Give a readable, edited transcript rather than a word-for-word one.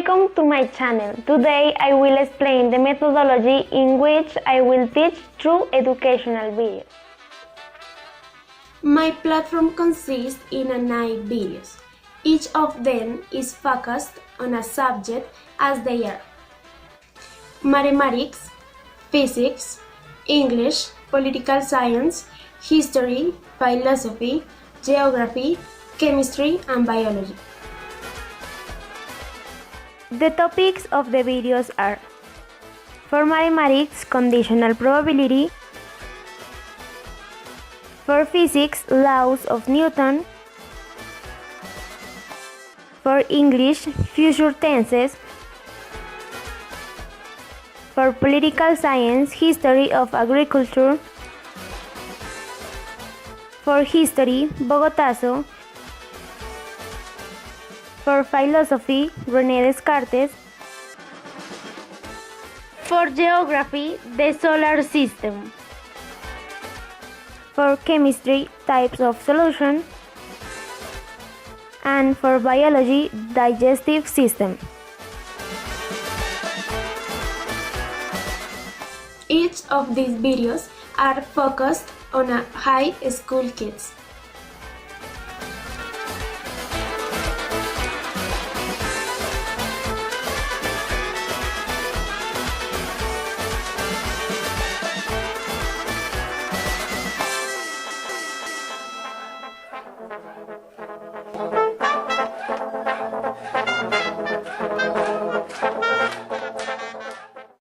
Welcome to my channel. Today I will explain the methodology in which I will teach through educational videos. My platform consists in 9 videos. Each of them is focused on a subject as they are mathematics, physics, English, political science, history, philosophy, geography, chemistry, and biology. The topics of the videos are: for mathematics, conditional probability; for physics, laws of Newton; for English, future tenses; for political science, history of agriculture; for history, Bogotazo; for philosophy, René Descartes; for geography, the solar system; for chemistry, types of solution; and for biology, digestive system. Each of these videos are focused on high school kids.